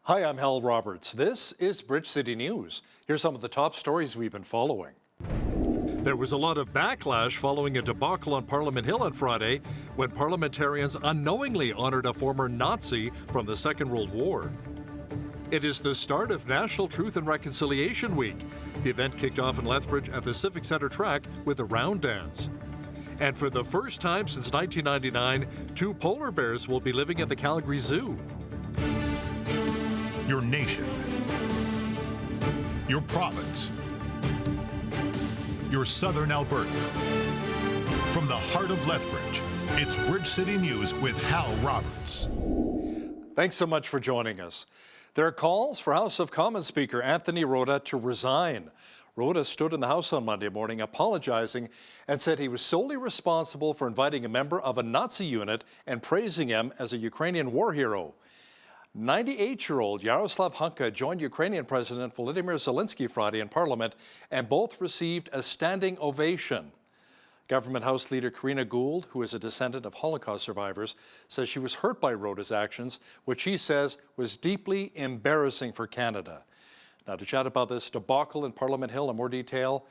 Hi, I'm Hal Roberts. This is Bridge City News. Here's some of the top stories we've been following. There was a lot of backlash following a debacle on Parliament Hill on Friday when parliamentarians unknowingly honored a former Nazi from the Second World War. It is the start of National Truth and Reconciliation Week. The event kicked off in Lethbridge at the Civic Centre track with a round dance. And for the first time since 1999, 2 polar bears will be living at the Calgary Zoo. Your nation, your province, your southern Alberta. From the heart of Lethbridge, it's Bridge City News with Hal Roberts. Thanks so much for joining us. There are calls for House of Commons Speaker Anthony Rota to resign. Rota stood in the House on Monday morning apologizing and said he was solely responsible for inviting a member of a Nazi unit and praising him as a Ukrainian war hero. 98-year-old Yaroslav Hunka joined Ukrainian President Volodymyr Zelensky Friday in Parliament, and both received a standing ovation. Government House Leader Karina Gould, who is a descendant of Holocaust survivors, says she was hurt by Rota's actions, which she says was deeply embarrassing for Canada. Now, to chat about this debacle in Parliament Hill in more detail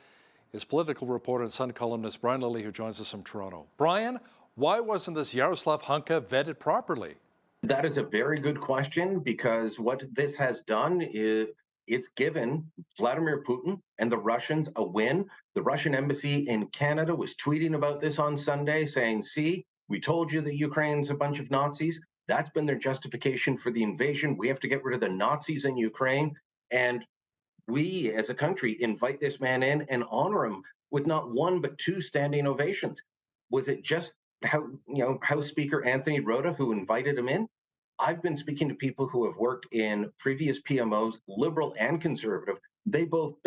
is political reporter and Sun columnist Brian Lilly, who joins us from Toronto. Brian, why wasn't this Yaroslav Hunka vetted properly? That is a very good question, because what this has done is it's given Vladimir Putin and the Russians a win. The Russian embassy in Canada was tweeting about this on Sunday, saying, see, we told you that Ukraine's a bunch of Nazis. That's been their justification for the invasion. We have to get rid of the Nazis in Ukraine. And we, as a country, invite this man in and honor him with not one but 2 standing ovations. Was it just House Speaker Anthony Rota who invited him in? I've been speaking to people who have worked in previous PMOs, liberal and conservative. They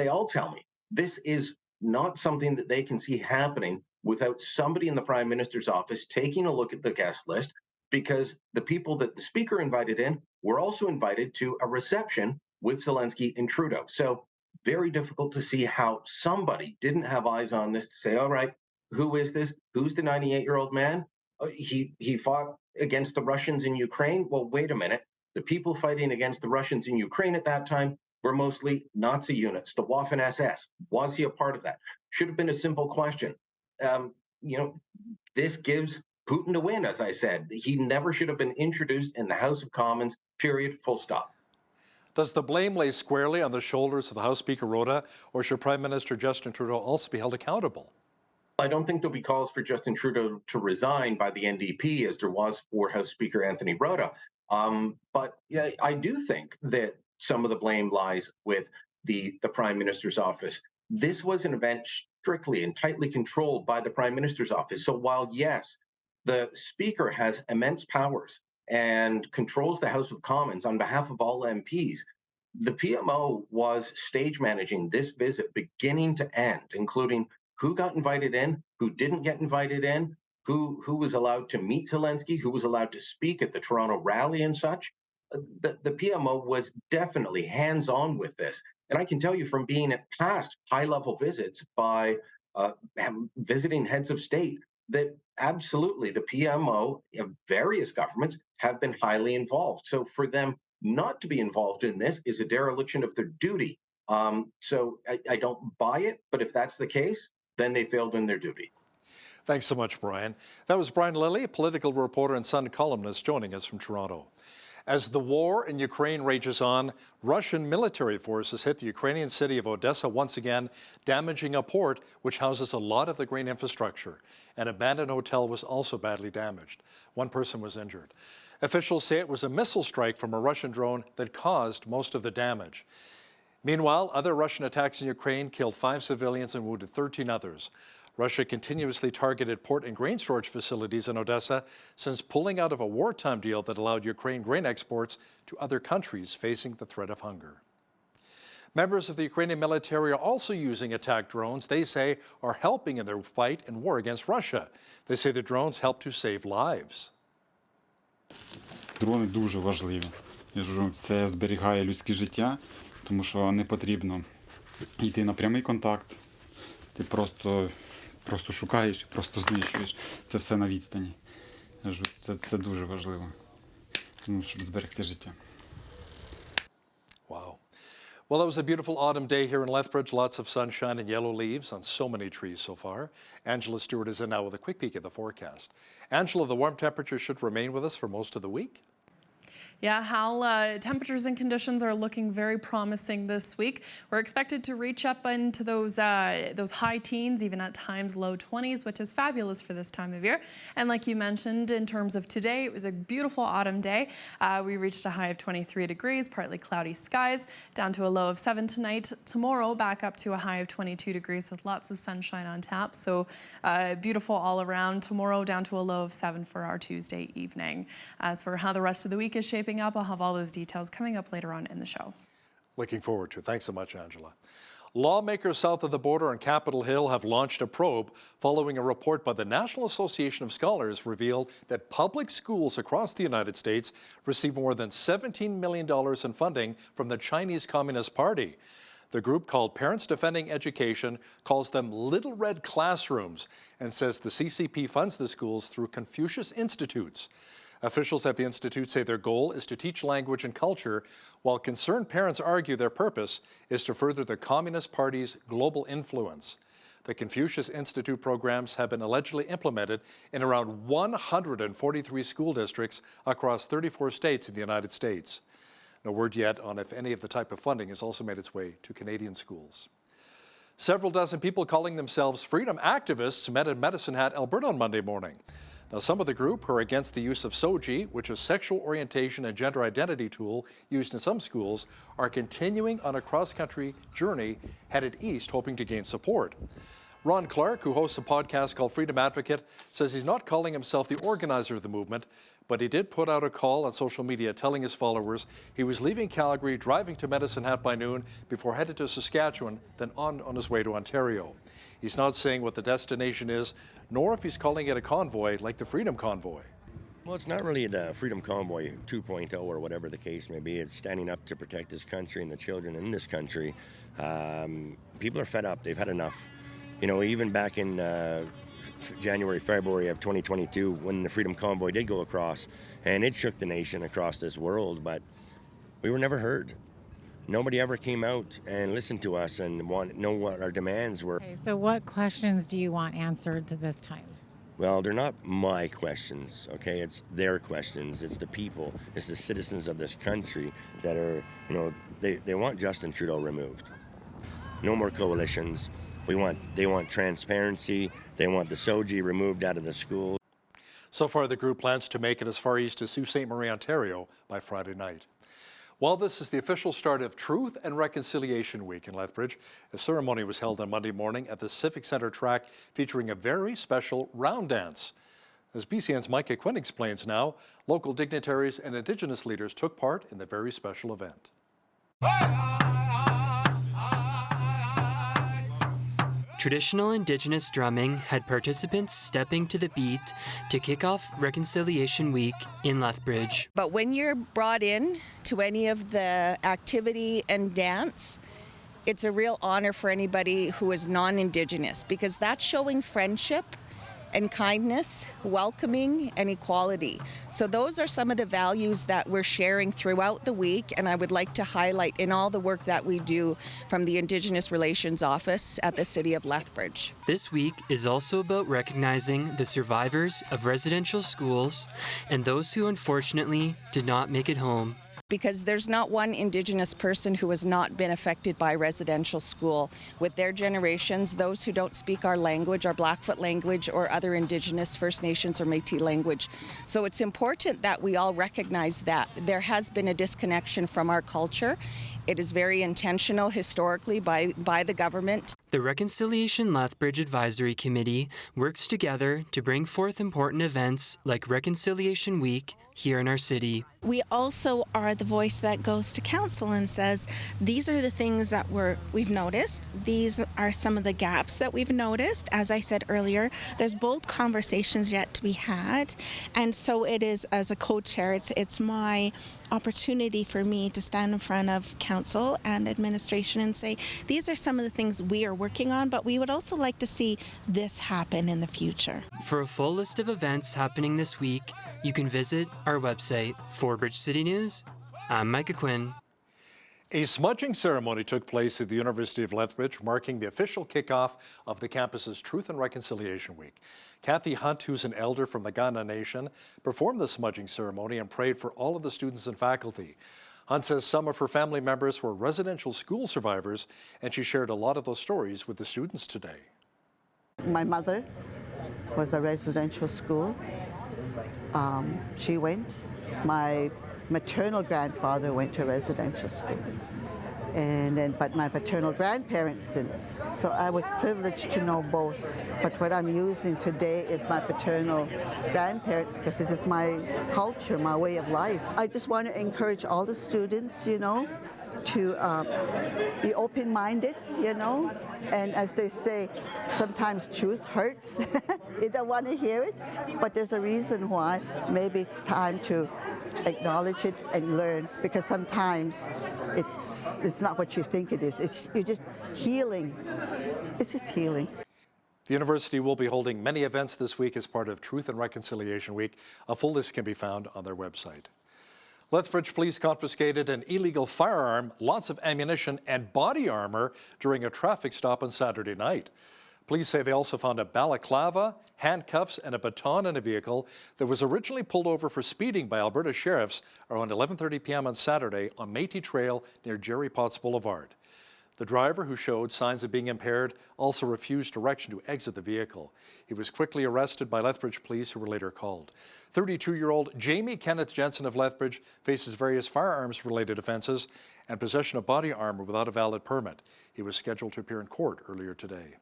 all tell me this is not something that they can see happening without somebody in the Prime Minister's office taking a look at the guest list, because the people that the Speaker invited in were also invited to a reception with Zelensky and Trudeau. So very difficult to see how somebody didn't have eyes on this to say, all right, who is this? Who's the 98-year-old man? He fought against the Russians in Ukraine. Well, wait a minute. The people fighting against the Russians in Ukraine at that time were mostly Nazi units, the Waffen-SS. Was he a part of that? Should have been a simple question. This gives Putin a win, as I said. He never should have been introduced in the House of Commons, period, full stop. Does the blame lay squarely on the shoulders of the House Speaker Rota, or should Prime Minister Justin Trudeau also be held accountable? I don't think there'll be calls for Justin Trudeau to resign by the NDP, as there was for House Speaker Anthony Rota. But yeah, I do think that some of the blame lies with the Prime Minister's office. This was an event strictly and tightly controlled by the Prime Minister's office. So while, yes, the Speaker has immense powers and controls the House of Commons on behalf of all MPs, the PMO was stage managing this visit beginning to end, including who got invited in, who didn't get invited in, who was allowed to meet Zelensky, who was allowed to speak at the Toronto rally and such. The PMO was definitely hands-on with this. And I can tell you from being at past high-level visits by visiting heads of state that absolutely the PMO of various governments have been highly involved. So for them not to be involved in this is a dereliction of their duty. So I don't buy it, but if that's the case, then they failed in their duty. Thanks so much, Brian. That was Brian Lilly, a political reporter and Sun columnist, joining us from Toronto. As the war in Ukraine rages on, Russian military forces hit the Ukrainian city of Odessa once again, damaging a port which houses a lot of the grain infrastructure. An abandoned hotel was also badly damaged. 1 person was injured. Officials say it was a missile strike from a Russian drone that caused most of the damage. Meanwhile, other Russian attacks in Ukraine killed 5 civilians and wounded 13 others. Russia continuously targeted port and grain storage facilities in Odessa since pulling out of a wartime deal that allowed Ukraine grain exports to other countries facing the threat of hunger. Members of the Ukrainian military are also using attack drones they say are helping in their fight and war against Russia. They say the drones help to save lives. Дрони дуже важливі. Я ж кажу, це зберігає людське життя, тому що не потрібно йти на прямий контакт. Ти просто шукаєш, просто знищуєш. Це все на відстані. Я кажу, це дуже важливо, щоб зберегти життя. Well, it was a beautiful autumn day here in Lethbridge. Lots of sunshine and yellow leaves on so many trees so far. Angela Stewart is in now with a quick peek at the forecast. Angela, the warm temperatures should remain with us for most of the week. Yeah, Hal, temperatures and conditions are looking very promising this week. We're expected to reach up into those high teens, even at times low 20s, which is fabulous for this time of year. And like you mentioned, in terms of today, it was a beautiful autumn day. We reached a high of 23 degrees, partly cloudy skies, down to a low of 7 tonight. Tomorrow, back up to a high of 22 degrees with lots of sunshine on tap. So beautiful all around. Tomorrow, down to a low of 7 for our Tuesday evening. As for how the rest of the week is shaping up, I'll have all those details coming up later on in the show. Looking forward to it. Thanks so much, Angela. Lawmakers south of the border on Capitol Hill have launched a probe following a report by the National Association of Scholars revealed that public schools across the United States receive more than $17 million in funding from the Chinese Communist Party. The group, called Parents Defending Education, calls them Little Red Classrooms and says the CCP funds the schools through Confucius Institutes. Officials at the institute say their goal is to teach language and culture, while concerned parents argue their purpose is to further the Communist Party's global influence. The Confucius Institute programs have been allegedly implemented in around 143 school districts across 34 states in the United States. No word yet on if any of the type of funding has also made its way to Canadian schools. Several dozen people calling themselves freedom activists met in Medicine Hat, Alberta on Monday morning. Now, some of the group who are against the use of SOGI, which is sexual orientation and gender identity tool used in some schools, are continuing on a cross-country journey headed east, hoping to gain support. Ron Clark, who hosts a podcast called Freedom Advocate, says he's not calling himself the organizer of the movement, but he did put out a call on social media telling his followers he was leaving Calgary, driving to Medicine Hat by noon before headed to Saskatchewan, then on his way to Ontario. He's not saying what the destination is, nor if he's calling it a convoy like the Freedom Convoy. Well, it's not really the Freedom Convoy 2.0 or whatever the case may be. It's standing up to protect this country and the children in this country. People are fed up. They've had enough. You know, even back in January, February of 2022, when the Freedom Convoy did go across, and it shook the nation across this world, but we were never heard. Nobody ever came out and listened to us and know what our demands were. Okay, so what questions do you want answered this time? Well, they're not my questions, okay? It's their questions. It's the people. It's the citizens of this country that are, you know, they want Justin Trudeau removed. No more coalitions. They want transparency. They want the SOGI removed out of the school. So far, the group plans to make it as far east as Sault Ste. Marie, Ontario by Friday night. While this is the official start of Truth and Reconciliation Week in Lethbridge, a ceremony was held on Monday morning at the Civic Centre track featuring a very special round dance. As BCN's Micah Quinn explains now, local dignitaries and Indigenous leaders took part in the very special event. Traditional Indigenous drumming had participants stepping to the beat to kick off Reconciliation Week in Lethbridge. But when you're brought in to any of the activity and dance, it's a real honor for anybody who is non-Indigenous, because that's showing friendship and kindness, welcoming, and equality. So those are some of the values that we're sharing throughout the week, and I would like to highlight in all the work that we do from the Indigenous Relations Office at the City of Lethbridge. This week is also about recognizing the survivors of residential schools and those who unfortunately did not make it home. Because there's not one Indigenous person who has not been affected by residential school. With their generations, those who don't speak our language, our Blackfoot language, or other Indigenous First Nations or Métis language. So it's important that we all recognize that there has been a disconnection from our culture. It is very intentional historically by the government. The Reconciliation Lethbridge Advisory Committee works together to bring forth important events like Reconciliation Week here in our city. We also are the voice that goes to council and says, these are the things that we've noticed. These are some of the gaps that we've noticed. As I said earlier, there's bold conversations yet to be had. And so it is, as a co-chair, it's my opportunity for me to stand in front of council and administration and say, these are some of the things we are working on, but we would also like to see this happen in the future. For a full list of events happening this week, you can visit our website. For Bridge City News, I'm Micah Quinn. A smudging ceremony took place at the University of Lethbridge, marking the official kickoff of the campus's Truth and Reconciliation Week. Kathy Hunt, who's an elder from the Kainai Nation, performed the smudging ceremony and prayed for all of the students and faculty. Hunt says some of her family members were residential school survivors, and she shared a lot of those stories with the students today. My mother was a residential school. She went. My maternal grandfather went to residential school, but my paternal grandparents didn't. So I was privileged to know both. But what I'm using today is my paternal grandparents, because this is my culture, my way of life. I just want to encourage all the students, to be open-minded, and as they say, sometimes truth hurts. You don't want to hear it, but there's a reason why. Maybe it's time to acknowledge it and learn, because sometimes it's not what you think it is. You're just healing. It's just healing. The university will be holding many events this week as part of Truth and Reconciliation Week. A full list can be found on their website. Lethbridge police confiscated an illegal firearm, lots of ammunition, and body armor during a traffic stop on Saturday night. Police say they also found a balaclava, handcuffs, and a baton in a vehicle that was originally pulled over for speeding by Alberta sheriffs around 11:30 p.m. on Saturday on Métis Trail near Jerry Potts Boulevard. The driver, who showed signs of being impaired, also refused direction to exit the vehicle. He was quickly arrested by Lethbridge police, who were later called. 32-year-old Jamie Kenneth Jensen of Lethbridge faces various firearms-related offences and possession of body armor without a valid permit. He was scheduled to appear in court earlier today.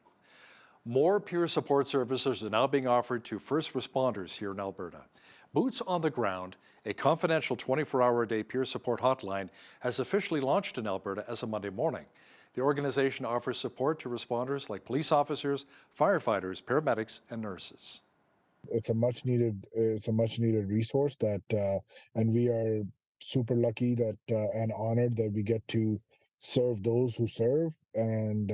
More peer support services are now being offered to first responders here in Alberta. Boots on the Ground, a confidential 24-hour-a-day peer support hotline, has officially launched in Alberta as of Monday morning. The organization offers support to responders like police officers, firefighters, paramedics, and nurses. It's a much needed resource and we are super lucky and honored that we get to serve those who serve, and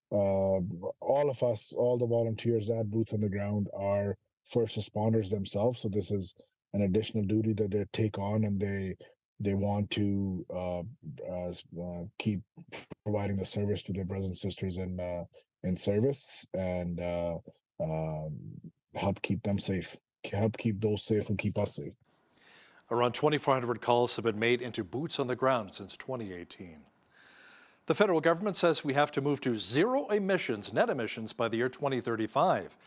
all of us, all the volunteers at Boots on the Ground, are first responders themselves. So this is an additional duty that they take on, and they want to keep providing the service to their brothers and sisters in service, and help keep them safe, help keep those safe, and keep us safe. Around 2,400 calls have been made into Boots on the Ground since 2018. The federal government says we have to move to zero emissions, net emissions, by the year 2035.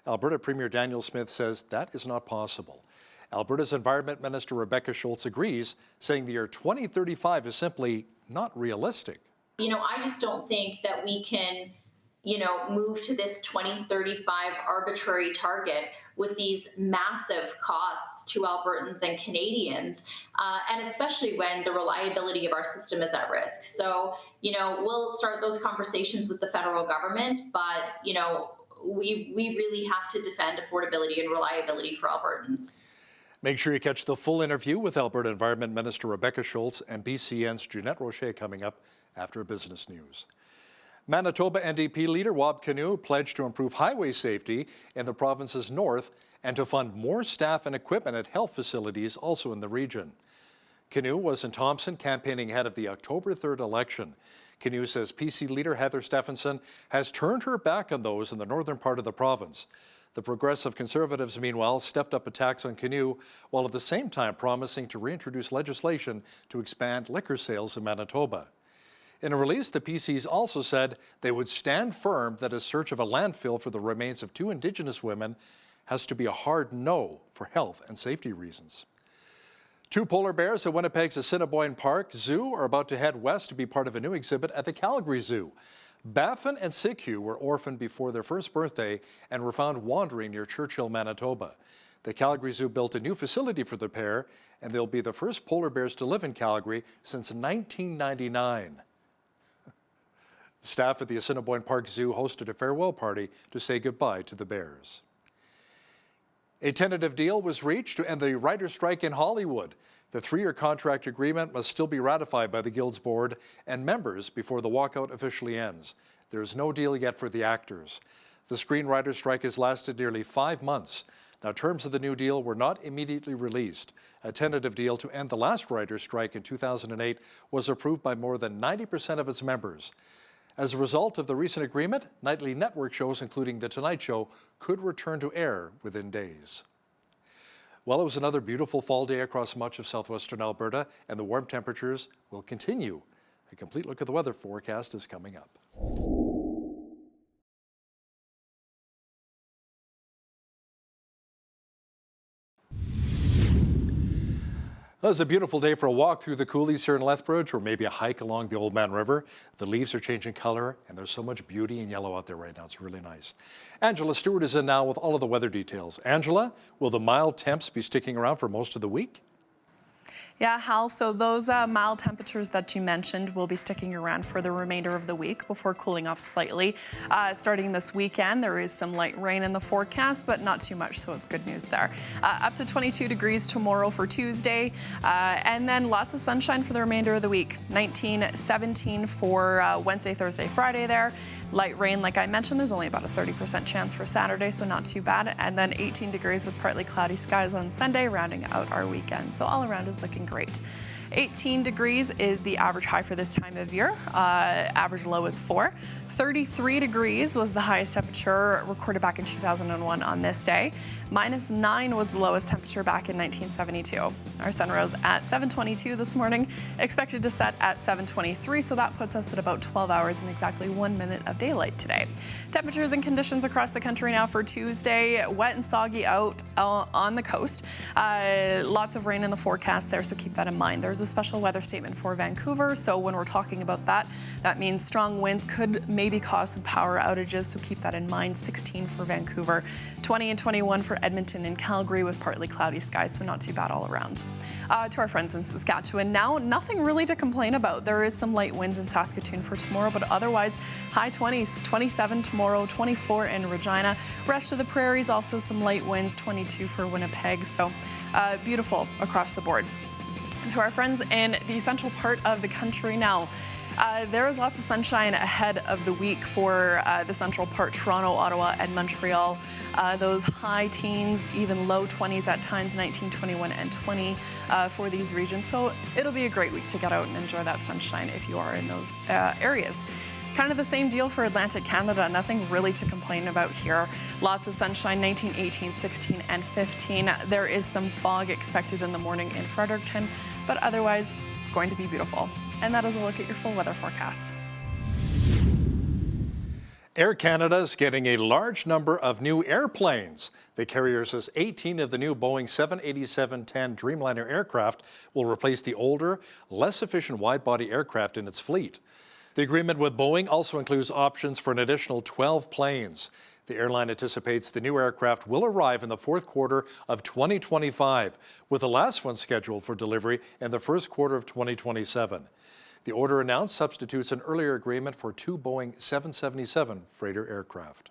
Alberta Premier Daniel Smith says that is not possible. Alberta's Environment Minister Rebecca Schultz agrees, saying the year 2035 is simply not realistic. I just don't think that we can, move to this 2035 arbitrary target with these massive costs to Albertans and Canadians, and especially when the reliability of our system is at risk. So, we'll start those conversations with the federal government, but, we really have to defend affordability and reliability for Albertans. Make sure you catch the full interview with Alberta Environment Minister Rebecca Schultz and BCN's Jeanette Rocher coming up after Business News. Manitoba NDP leader Wab Kinew pledged to improve highway safety in the province's north and to fund more staff and equipment at health facilities also in the region. Kinew was in Thompson campaigning ahead of the October 3rd election. Kinew says PC leader Heather Stephenson has turned her back on those in the northern part of the province. The Progressive Conservatives, meanwhile, stepped up attacks on Kinew, while at the same time promising to reintroduce legislation to expand liquor sales in Manitoba. In a release, the PCs also said they would stand firm that a search of a landfill for the remains of 2 Indigenous women has to be a hard no for health and safety reasons. 2 polar bears at Winnipeg's Assiniboine Park Zoo are about to head west to be part of a new exhibit at the Calgary Zoo. Baffin and Sikhu were orphaned before their first birthday and were found wandering near Churchill, Manitoba. The Calgary Zoo built a new facility for the pair, and they'll be the first polar bears to live in Calgary since 1999. Staff at the Assiniboine Park Zoo hosted a farewell party to say goodbye to the bears. A tentative deal was reached to end the writer's strike in Hollywood. The 3-year contract agreement must still be ratified by the Guild's board and members before the walkout officially ends. There is no deal yet for the actors. The screenwriter's strike has lasted nearly 5 months. Now, terms of the new deal were not immediately released. A tentative deal to end the last writers' strike in 2008 was approved by more than 90% of its members. As a result of the recent agreement, nightly network shows, including The Tonight Show, could return to air within days. Well, it was another beautiful fall day across much of southwestern Alberta, and the warm temperatures will continue. A complete look at the weather forecast is coming up. It was a beautiful day for a walk through the coulees here in Lethbridge, or maybe a hike along the Old Man River. The leaves are changing color, and there's so much beauty and yellow out there right now. It's really nice. Angela Stewart is in now with all of the weather details. Angela, will the mild temps be sticking around for most of the week? Yeah, Hal, so those mild temperatures that you mentioned will be sticking around for the remainder of the week before cooling off slightly. Starting this weekend, there is some light rain in the forecast, but not too much, so it's good news there. Up to 22 degrees tomorrow for Tuesday, and then lots of sunshine for the remainder of the week. 19, 17 for Wednesday, Thursday, Friday there. Light rain, like I mentioned, there's only about a 30% chance for Saturday, so not too bad. And then 18 degrees with partly cloudy skies on Sunday, rounding out our weekend. So all around is looking great. 18 degrees is the average high for this time of year. Average low is 4. 33 degrees was the highest temperature recorded back in 2001 on this day. -9 was the lowest temperature back in 1972. Our sun rose at 7:22 this morning, expected to set at 7:23, so that puts us at about 12 hours and exactly 1 minute of daylight today. Temperatures and conditions across the country now for Tuesday. Wet and soggy out on the coast. Lots of rain in the forecast there, so keep that in mind. There's a special weather statement for Vancouver, so when we're talking about that, that means strong winds could maybe cause some power outages, so keep that in mind. 16 for Vancouver, 20 and 21 for Edmonton and Calgary with partly cloudy skies, so not too bad all around. To our friends in Saskatchewan now, nothing really to complain about. There is some light winds in Saskatoon for tomorrow, but otherwise high 20s, 27 tomorrow, 24 in Regina. Rest of the prairies also some light winds, 22 for Winnipeg, so beautiful across the board. To our friends in the central part of the country now, there is lots of sunshine ahead of the week for the central part, Toronto, Ottawa, and Montreal. Those high teens, even low 20s at times, 19, 21, and 20 for these regions. So it'll be a great week to get out and enjoy that sunshine if you are in those areas. Kind of the same deal for Atlantic Canada. Nothing really to complain about here. Lots of sunshine, 19, 18, 16, and 15. There is some fog expected in the morning in Fredericton, but otherwise going to be beautiful. And that is a look at your full weather forecast. Air Canada is getting a large number of new airplanes. The carrier says 18 of the new Boeing 787-10 Dreamliner aircraft will replace the older, less efficient wide-body aircraft in its fleet. The agreement with Boeing also includes options for an additional 12 planes. The airline anticipates the new aircraft will arrive in the fourth quarter of 2025, with the last one scheduled for delivery in the first quarter of 2027. The order announced substitutes an earlier agreement for 2 Boeing 777 freighter aircraft.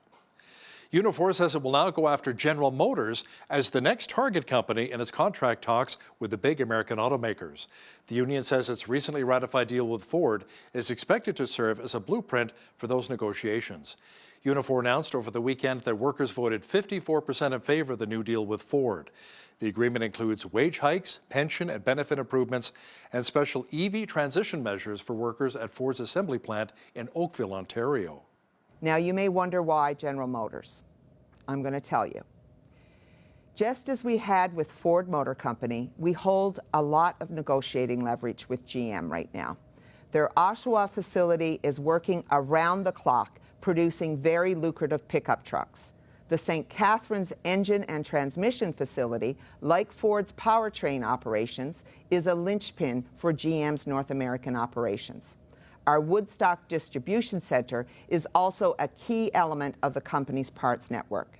Unifor says it will now go after General Motors as the next target company in its contract talks with the big American automakers. The union says its recently ratified deal with Ford is expected to serve as a blueprint for those negotiations. Unifor announced over the weekend that workers voted 54% in favor of the new deal with Ford. The agreement includes wage hikes, pension and benefit improvements, and special EV transition measures for workers at Ford's assembly plant in Oakville, Ontario. Now, you may wonder why General Motors. I'm going to tell you. Just as we had with Ford Motor Company, we hold a lot of negotiating leverage with GM right now. Their Oshawa facility is working around the clock, producing very lucrative pickup trucks. The St. Catharines engine and transmission facility, like Ford's powertrain operations, is a linchpin for GM's North American operations. Our Woodstock distribution center is also a key element of the company's parts network.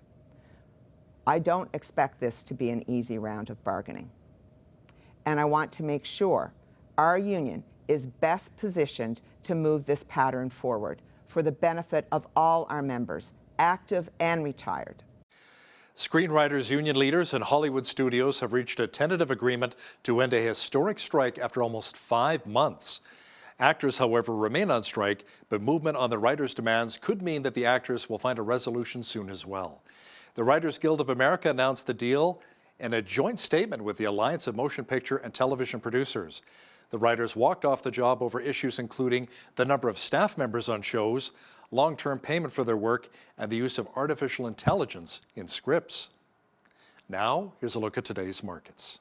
I don't expect this to be an easy round of bargaining. And I want to make sure our union is best positioned to move this pattern forward for the benefit of all our members, active and retired. Screenwriters union leaders and Hollywood studios have reached a tentative agreement to end a historic strike after almost 5 months. Actors, however, remain on strike, but movement on the writers' demands could mean that the actors will find a resolution soon as well. The Writers Guild of America announced the deal in a joint statement with the Alliance of Motion Picture and Television Producers. The writers walked off the job over issues including the number of staff members on shows, long-term payment for their work, and the use of artificial intelligence in scripts. Now, here's a look at today's markets.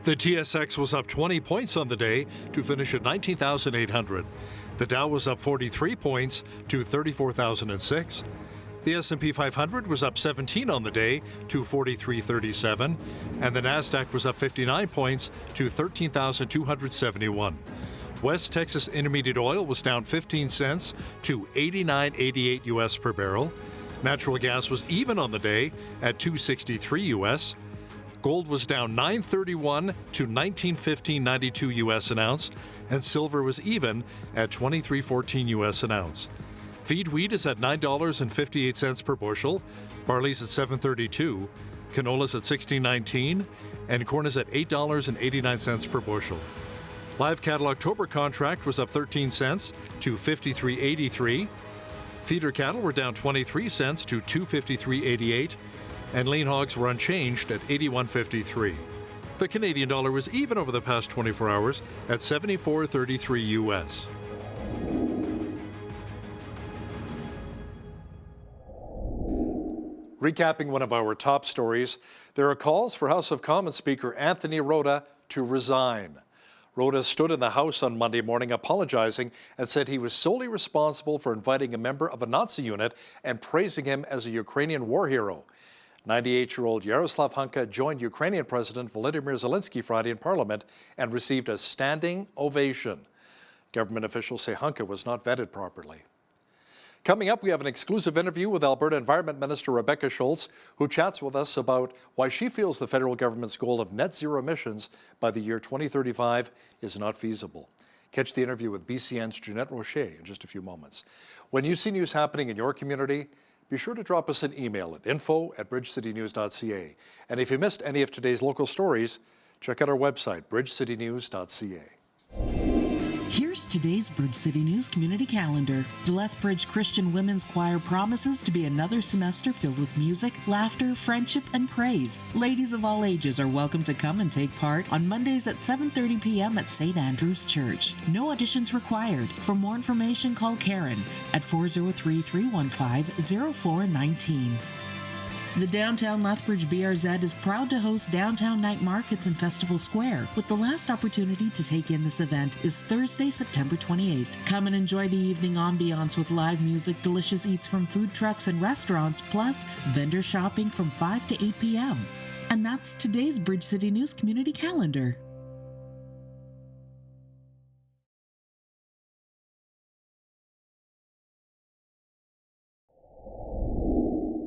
The TSX was up 20 points on the day to finish at 19,800. The Dow was up 43 points to 34,006. The S&P 500 was up 17 on the day to 4337, and the Nasdaq was up 59 points to 13,271. West Texas Intermediate Oil was down 15 cents to 89.88 US per barrel. Natural gas was even on the day at 263 US. Gold was down 9.31 to 1915.92 US an ounce, and silver was even at 23.14 US an ounce. Feed wheat is at $9.58 per bushel, barley's at $7.32, canola's at $16.19, and corn is at $8.89 per bushel. Live cattle October contract was up 13 cents to 53.83. Feeder cattle were down 23 cents to 253.88, and lean hogs were unchanged at 81.53. The Canadian dollar was even over the past 24 hours at 74.33 US. Recapping one of our top stories, there are calls for House of Commons Speaker Anthony Rota to resign. Rota stood in the House on Monday morning apologizing and said he was solely responsible for inviting a member of a Nazi unit and praising him as a Ukrainian war hero. 98-year-old Yaroslav Hunka joined Ukrainian President Volodymyr Zelensky Friday in Parliament and received a standing ovation. Government officials say Hunka was not vetted properly. Coming up, we have an exclusive interview with Alberta Environment Minister Rebecca Schultz, who chats with us about why she feels the federal government's goal of net zero emissions by the year 2035 is not feasible. Catch the interview with BCN's Jeanette Rocher in just a few moments. When you see news happening in your community, be sure to drop us an email at info@bridgecitynews.ca. And if you missed any of today's local stories, check out our website, bridgecitynews.ca. Here's today's Bridge City News community calendar. The Lethbridge Christian Women's Choir promises to be another semester filled with music, laughter, friendship, and praise. Ladies of all ages are welcome to come and take part on Mondays at 7:30 p.m. at St. Andrew's Church. No auditions required. For more information, call Karen at 403-315-0419. The Downtown Lethbridge BRZ is proud to host Downtown Night Markets in Festival Square, with the last opportunity to take in this event is Thursday, September 28th. Come and enjoy the evening ambiance with live music, delicious eats from food trucks and restaurants, plus vendor shopping from 5 to 8 p.m. And that's today's Bridge City News community calendar.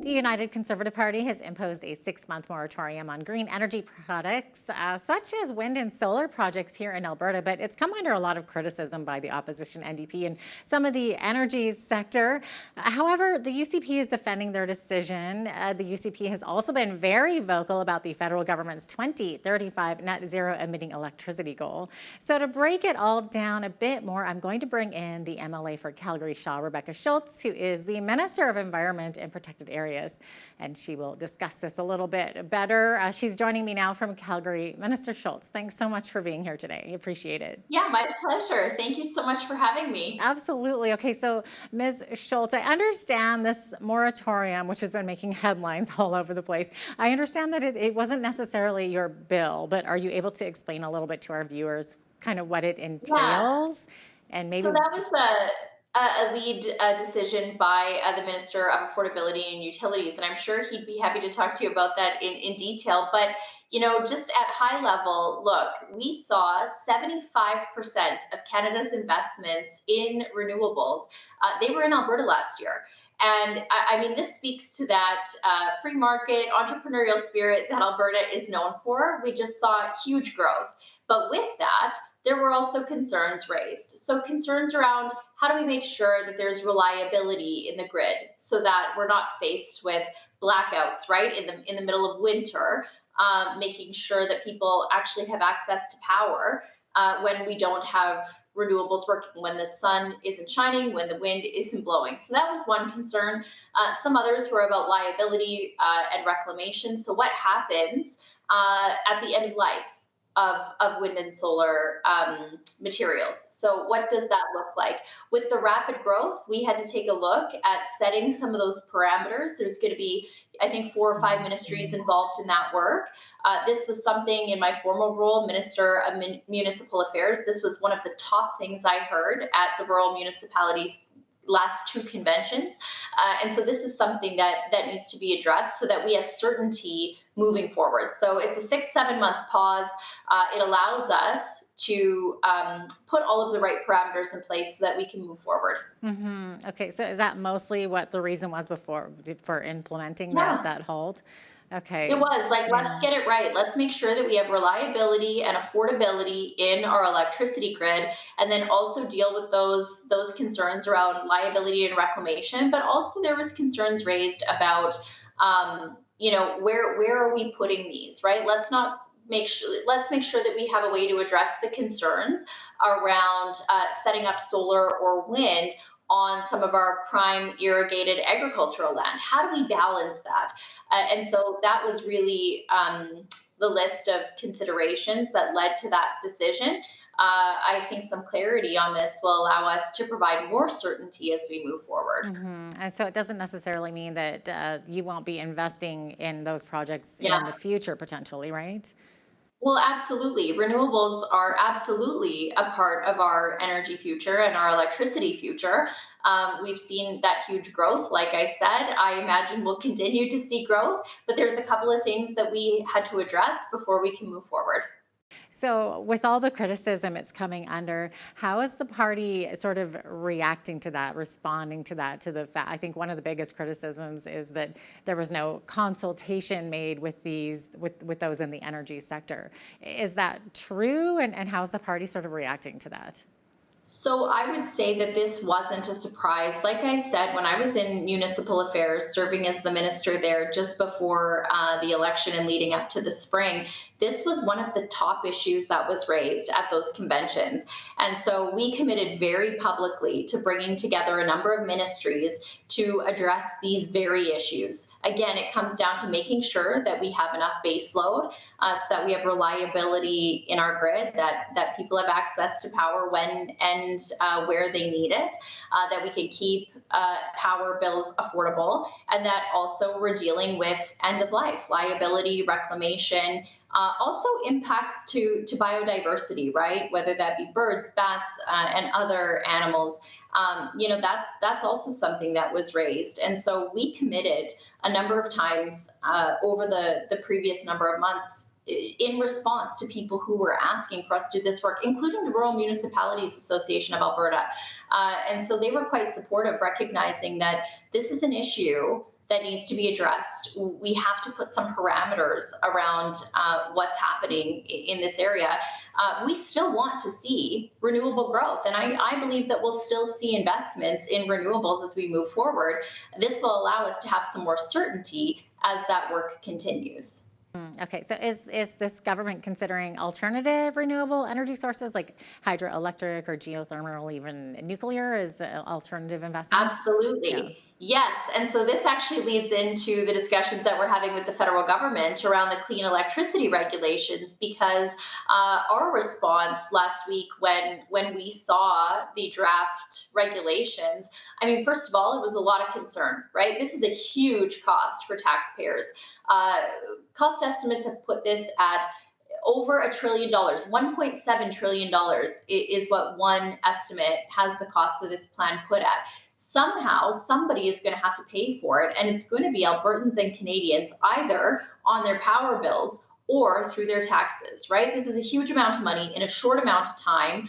The United Conservative Party has imposed a 6-month moratorium on green energy products, such as wind and solar projects here in Alberta, but it's come under a lot of criticism by the opposition NDP and some of the energy sector. However, the UCP is defending their decision. The UCP has also been very vocal about the federal government's 2035 net zero emitting electricity goal. So to break it all down a bit more, I'm going to bring in the MLA for Calgary Shaw, Rebecca Schultz, who is the Minister of Environment and Protected Areas. And she will discuss this a little bit better. She's joining me now from Calgary. Minister Schultz, thanks so much for being here today. Appreciate it. Yeah, my pleasure. Thank you so much for having me. Absolutely. Okay, so Ms. Schultz, I understand this moratorium, which has been making headlines all over the place. I understand that it wasn't necessarily your bill, but are you able to explain a little bit to our viewers kind of what it entails? Yeah. And maybe so that was a lead decision by the Minister of Affordability and Utilities, and I'm sure he'd be happy to talk to you about that in detail. But, you know, just at high level, look, we saw 75% of Canada's investments in renewables. They were in Alberta last year. And I mean, this speaks to that free market, entrepreneurial spirit that Alberta is known for. We just saw huge growth. But with that, there were also concerns raised. So concerns around how do we make sure that there's reliability in the grid so that we're not faced with blackouts, right, in the middle of winter, making sure that people actually have access to power. when we don't have renewables working, when the sun isn't shining, when the wind isn't blowing. So that was one concern. Some others were about liability and reclamation. So what happens at the end of life of wind and solar materials? So what does that look like? With the rapid growth, we had to take a look at setting some of those parameters. There's going to be, I think, 4 or 5 ministries involved in that work. This was something in my former role, Minister of Municipal Affairs. This was one of the top things I heard at the rural municipalities last 2 conventions. And so this is something that needs to be addressed so that we have certainty moving forward. So it's a 6-7 month pause. It allows us to put all of the right parameters in place so that we can move forward. Mm-hmm. Okay, so is that mostly what the reason was before for implementing that hold? Okay. It was like, let's get it right. Let's make sure that we have reliability and affordability in our electricity grid, and then also deal with those concerns around liability and reclamation. But also there was concerns raised about, where are we putting these, right? Let's make sure that we have a way to address the concerns around setting up solar or wind on some of our prime irrigated agricultural land. How do we balance that? And so that was really the list of considerations that led to that decision. I think some clarity on this will allow us to provide more certainty as we move forward. Mm-hmm. And so it doesn't necessarily mean that you won't be investing in those projects in the future potentially, right? Well, absolutely. Renewables are absolutely a part of our energy future and our electricity future. We've seen that huge growth. Like I said, I imagine we'll continue to see growth, but there's a couple of things that we had to address before we can move forward. So with all the criticism it's coming under, how is the party sort of reacting to that, responding to that, to the fact? I think one of the biggest criticisms is that there was no consultation made with those in the energy sector. Is that true? And how's the party sort of reacting to that? So I would say that this wasn't a surprise. Like I said, when I was in municipal affairs, serving as the minister there just before the election and leading up to the spring, this was one of the top issues that was raised at those conventions. And so we committed very publicly to bringing together a number of ministries to address these very issues. Again, it comes down to making sure that we have enough base load so that we have reliability in our grid, that people have access to power when and where they need it, that we can keep power bills affordable, and that also we're dealing with end of life, liability, reclamation, also impacts to biodiversity, right? Whether that be birds, bats, and other animals. That's also something that was raised. And so we committed a number of times over the previous number of months in response to people who were asking for us to do this work, including the Rural Municipalities Association of Alberta. And so they were quite supportive, recognizing that this is an issue that needs to be addressed. We have to put some parameters around what's happening in this area. We still want to see renewable growth, and I believe that we'll still see investments in renewables as we move forward. This will allow us to have some more certainty as that work continues. Okay, so is this government considering alternative renewable energy sources like hydroelectric or geothermal, even nuclear as alternative investments? Absolutely. Yeah. Yes. And so this actually leads into the discussions that we're having with the federal government around the clean electricity regulations, because our response last week when we saw the draft regulations, I mean, first of all, it was a lot of concern, right? This is a huge cost for taxpayers. Cost estimates have put this at over $1 trillion. $1.7 trillion is what one estimate has the cost of this plan put at. Somehow, somebody is going to have to pay for it, and it's going to be Albertans and Canadians, either on their power bills or through their taxes, right? This is a huge amount of money in a short amount of time.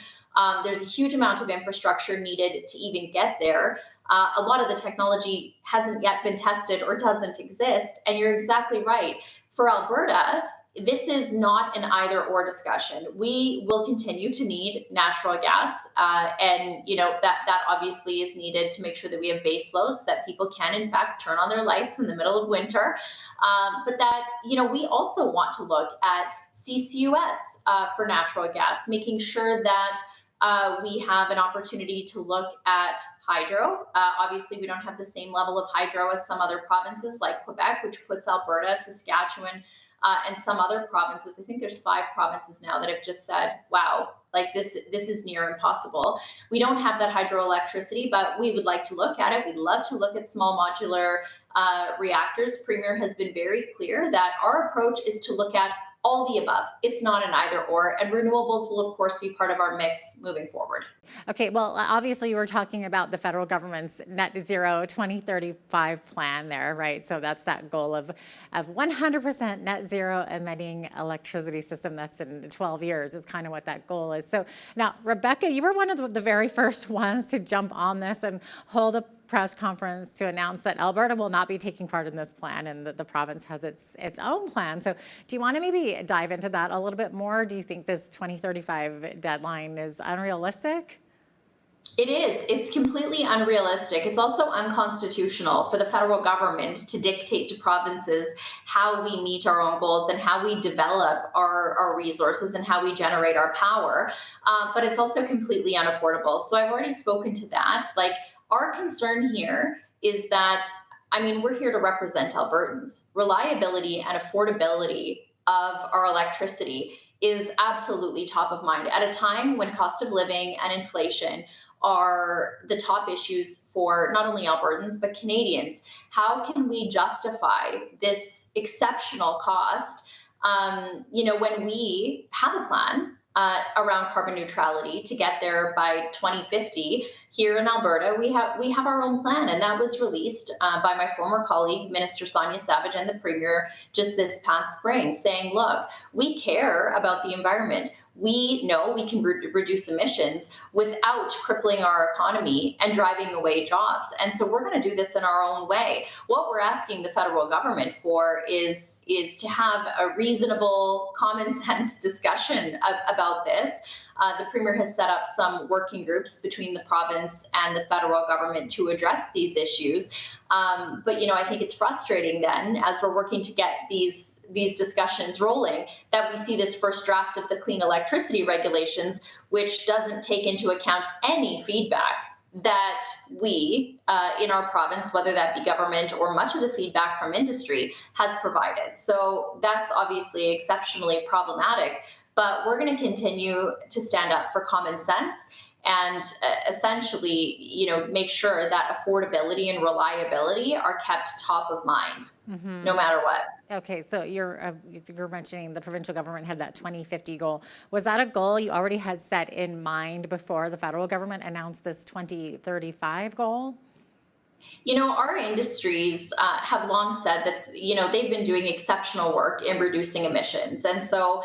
There's a huge amount of infrastructure needed to even get there. A lot of the technology hasn't yet been tested or doesn't exist. And you're exactly right. For Alberta, this is not an either-or discussion. We will continue to need natural gas, and that obviously is needed to make sure that we have base loads so that people can, in fact, turn on their lights in the middle of winter. But that we also want to look at CCUS for natural gas, making sure that we have an opportunity to look at hydro. Obviously, we don't have the same level of hydro as some other provinces like Quebec, which puts Alberta, Saskatchewan, and some other provinces. I think there's 5 provinces now that have just said, wow, like this is near impossible. We don't have that hydroelectricity, but we would like to look at it. We'd love to look at small modular reactors. Premier has been very clear that our approach is to look at all the above. It's not an either or, and renewables will of course be part of our mix moving forward. Okay, well, obviously you were talking about the federal government's net zero 2035 plan there, right? So that's that goal of 100% net zero emitting electricity system. That's in 12 years is kind of what that goal is. So now, Rebecca, you were one of the very first ones to jump on this and hold a press conference to announce that Alberta will not be taking part in this plan and that the province has its own plan. So do you want to maybe dive into that a little bit more? Do you think this 2035 deadline is unrealistic? It is. It's completely unrealistic. It's also unconstitutional for the federal government to dictate to provinces how we meet our own goals and how we develop our resources and how we generate our power. But it's also completely unaffordable. So I've already spoken to that. Like, our concern here is that, I mean, we're here to represent Albertans. Reliability and affordability of our electricity is absolutely top of mind at a time when cost of living and inflation are the top issues for not only Albertans, but Canadians. How can we justify this exceptional cost, when we have a plan around carbon neutrality to get there by 2050? Here in Alberta, we have our own plan, and that was released by my former colleague, Minister Sonia Savage, and the Premier just this past spring, saying, look, we care about the environment. We know we can reduce emissions without crippling our economy and driving away jobs. And so we're going to do this in our own way. What we're asking the federal government for is to have a reasonable, common sense discussion about this. The Premier has set up some working groups between the province and the federal government to address these issues. But I think it's frustrating then, as we're working to get these discussions rolling, that we see this first draft of the clean electricity regulations, which doesn't take into account any feedback that we in our province, whether that be government or much of the feedback from industry, has provided. So that's obviously exceptionally problematic. But we're going to continue to stand up for common sense and essentially, make sure that affordability and reliability are kept top of mind, no matter what. Okay, so you're mentioning the provincial government had that 2050 goal. Was that a goal you already had set in mind before the federal government announced this 2035 goal? Our industries have long said that, they've been doing exceptional work in reducing emissions. And so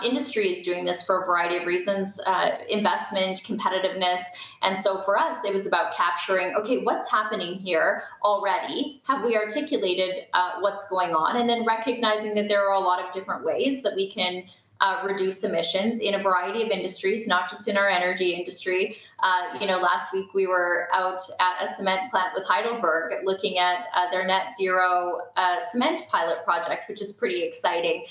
industry is doing this for a variety of reasons, investment, competitiveness. And so for us, it was about capturing, okay, what's happening here already? Have we articulated what's going on? And then recognizing that there are a lot of different ways that we can reduce emissions in a variety of industries, not just in our energy industry. Last week we were out at a cement plant with Heidelberg looking at their net zero cement pilot project, which is pretty exciting.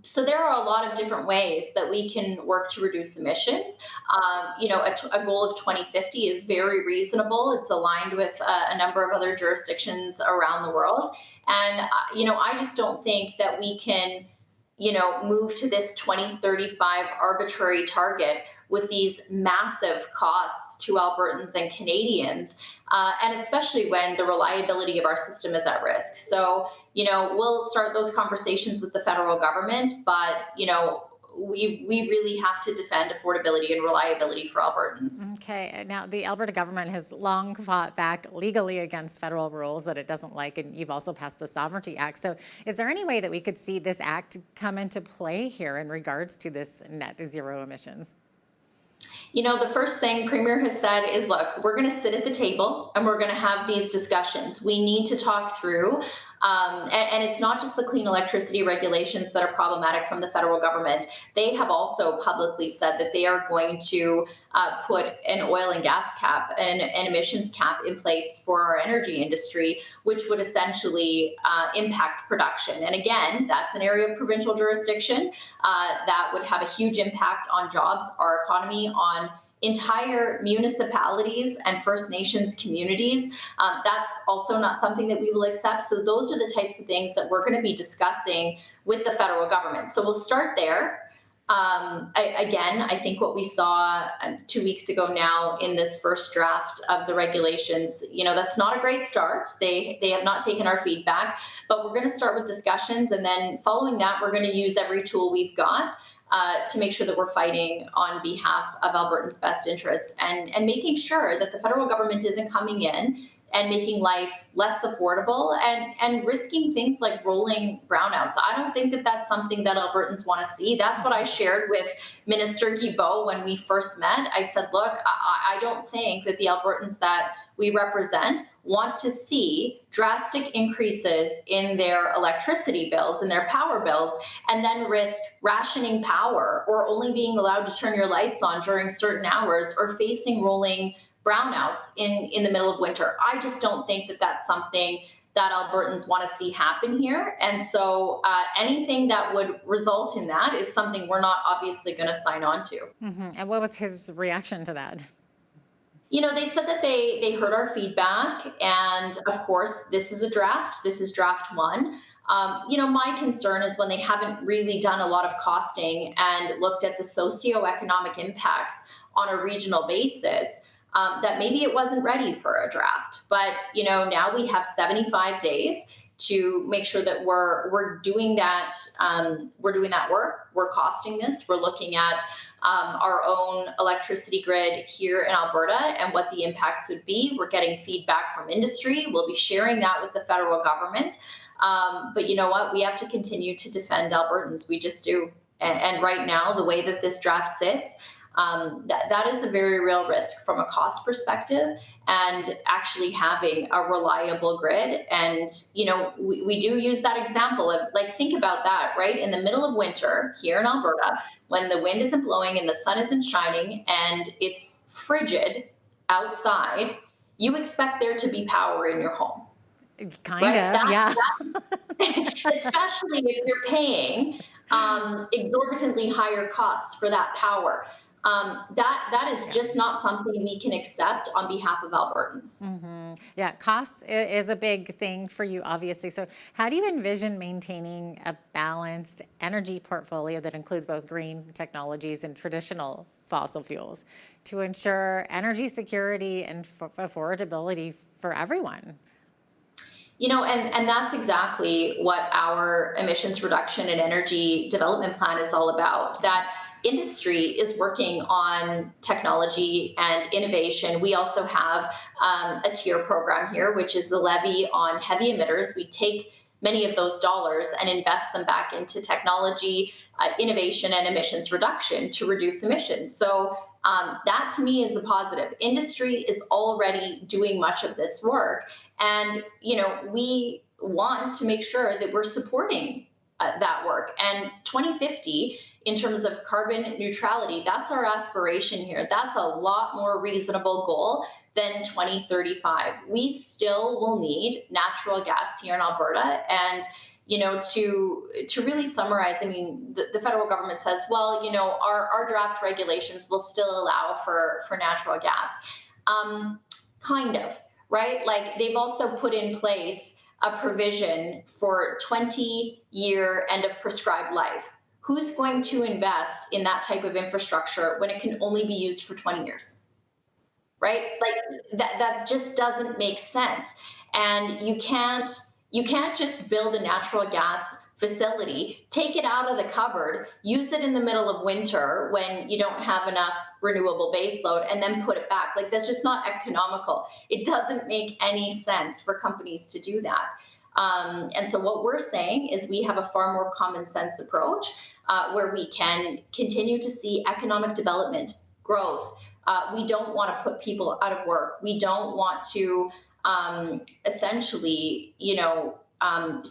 So there are a lot of different ways that we can work to reduce emissions. A goal of 2050 is very reasonable. It's aligned with a number of other jurisdictions around the world. And, I just don't think that we can move to this 2035 arbitrary target with these massive costs to Albertans and Canadians, and especially when the reliability of our system is at risk. So, we'll start those conversations with the federal government, but, we really have to defend affordability and reliability for Albertans. Okay, now the Alberta government has long fought back legally against federal rules that it doesn't like, and you've also passed the Sovereignty Act. So is there any way that we could see this act come into play here in regards to this net zero emissions? The first thing Premier has said is, look, we're going to sit at the table and we're going to have these discussions. We need to talk through And it's not just the clean electricity regulations that are problematic from the federal government. They have also publicly said that they are going to put an oil and gas cap and an emissions cap in place for our energy industry, which would essentially impact production. And again, that's an area of provincial jurisdiction that would have a huge impact on jobs, our economy, on entire municipalities and First Nations communities. That's also not something that we will accept. So those are the types of things that we're going to be discussing with the federal government. So we'll start there. I think what we saw 2 weeks ago now in this first draft of the regulations, that's not a great start. They have not taken our feedback, but we're going to start with discussions. And then following that, we're going to use every tool we've got to make sure that we're fighting on behalf of Albertans' best interests and making sure that the federal government isn't coming in and making life less affordable and risking things like rolling brownouts. I don't think that that's something that Albertans want to see. That's what I shared with Minister Guilbeault when we first met. I said, look, I don't think that the Albertans that we represent want to see drastic increases in their electricity bills and their power bills and then risk rationing power or only being allowed to turn your lights on during certain hours or facing rolling brownouts in the middle of winter. I just don't think that that's something that Albertans want to see happen here. And so anything that would result in that is something we're not obviously going to sign on to. Mm-hmm. And what was his reaction to that? They said that they heard our feedback. And of course, this is a draft. This is draft one. My concern is when they haven't really done a lot of costing and looked at the socioeconomic impacts on a regional basis, that maybe it wasn't ready for a draft. But, now we have 75 days to make sure that we're doing that. We're doing that work. We're costing this. We're looking at our own electricity grid here in Alberta and what the impacts would be. We're getting feedback from industry. We'll be sharing that with the federal government. But you know what? We have to continue to defend Albertans. We just do. And right now, the way that this draft sits, that is a very real risk from a cost perspective and actually having a reliable grid. And, we do use that example of think about that, right? In the middle of winter here in Alberta, when the wind isn't blowing and the sun isn't shining and it's frigid outside, you expect there to be power in your home. Kind of, yeah. Especially if you're paying exorbitantly higher costs for that power. That is just not something we can accept on behalf of Albertans. Mm-hmm. Yeah, cost is a big thing for you, obviously. So how do you envision maintaining a balanced energy portfolio that includes both green technologies and traditional fossil fuels to ensure energy security and affordability for everyone? And that's exactly what our emissions reduction and energy development plan is all about. That industry is working on technology and innovation. We also have a tier program here, which is the levy on heavy emitters. We take many of those dollars and invest them back into technology, innovation, and emissions reduction to reduce emissions. So that to me is the positive. Industry is already doing much of this work. And, we want to make sure that we're supporting that work. And 2050, in terms of carbon neutrality, that's our aspiration here. That's a lot more reasonable goal than 2035. We still will need natural gas here in Alberta. And, to really summarize, the federal government says, well, our draft regulations will still allow for natural gas. Kind of, right? They've also put in place a provision for 20-year end of prescribed life. Who's going to invest in that type of infrastructure when it can only be used for 20 years? Right? That just doesn't make sense. And you can't just build a natural gas facility, take it out of the cupboard, use it in the middle of winter when you don't have enough renewable baseload, and then put it back. That's just not economical. It doesn't make any sense for companies to do that. And so what we're saying is we have a far more common sense approach where we can continue to see economic development, growth. We don't want to put people out of work. We don't want to essentially,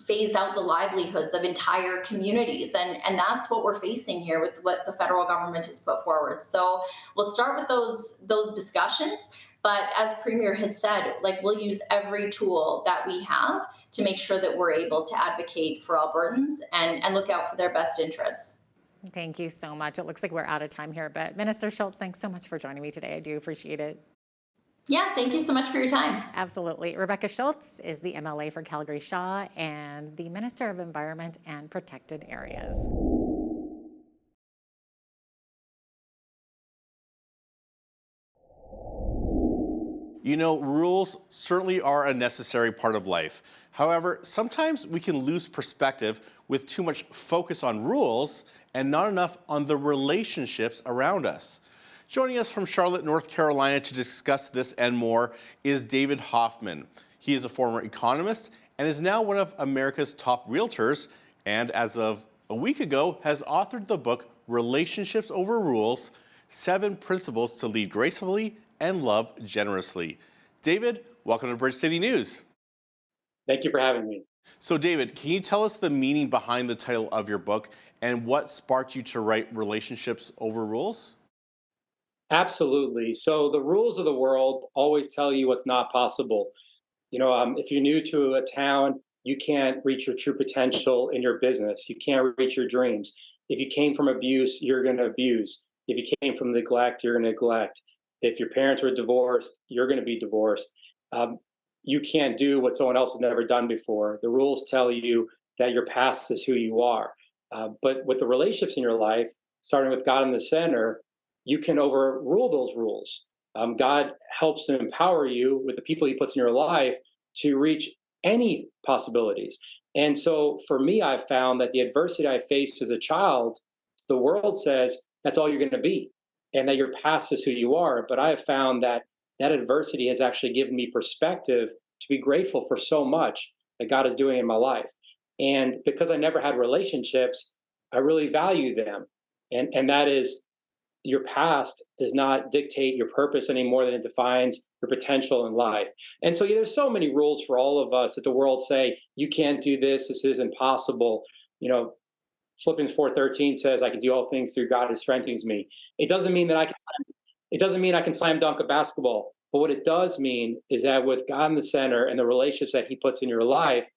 phase out the livelihoods of entire communities. And that's what we're facing here with what the federal government has put forward. So we'll start with those discussions. But as Premier has said, like, we'll use every tool that we have to make sure that we're able to advocate for Albertans and look out for their best interests. Thank you so much. It looks like we're out of time here, but Minister Schultz, thanks so much for joining me today. I do appreciate it. Yeah, thank you so much for your time. Absolutely. Rebecca Schultz is the MLA for Calgary Shaw and the Minister of Environment and Protected Areas. You know, rules certainly are a necessary part of life. However, sometimes we can lose perspective with too much focus on rules and not enough on the relationships around us. Joining us from Charlotte, North Carolina to discuss this and more is David Hoffman. He is a former economist and is now one of America's top realtors, and as of a week ago has authored the book Relationships Over Rules: 7 Principles to Lead Gracefully and Love Generously. David, welcome to Bridge City News. Thank you for having me. So David, can you tell us the meaning behind the title of your book and what sparked you to write Relationships Over Rules? Absolutely. So the rules of the world always tell you what's not possible. You know, if you're new to a town, you can't reach your true potential in your business. You can't reach your dreams. If you came from abuse, you're going to abuse. If you came from neglect, you're going to neglect. If your parents were divorced, you're going to be divorced. You can't do what someone else has never done before. The rules tell you that your past is who you are. But with the relationships in your life, starting with God in the center, you can overrule those rules. God helps to empower you with the people he puts in your life to reach any possibilities. And so for me, I found that the adversity I faced as a child, the world says that's all you're going to be, and that your past is who you are. But I have found that that adversity has actually given me perspective to be grateful for so much that God is doing in my life. And because I never had relationships, I really value them. And that is, your past does not dictate your purpose any more than it defines your potential in life. And so there's so many rules for all of us that the world say, you can't do this, this is impossible. You know, Philippians 4:13 says, I can do all things through God who strengthens me. It doesn't mean that I can slam dunk a basketball. But what it does mean is that with God in the center and the relationships that he puts in your life,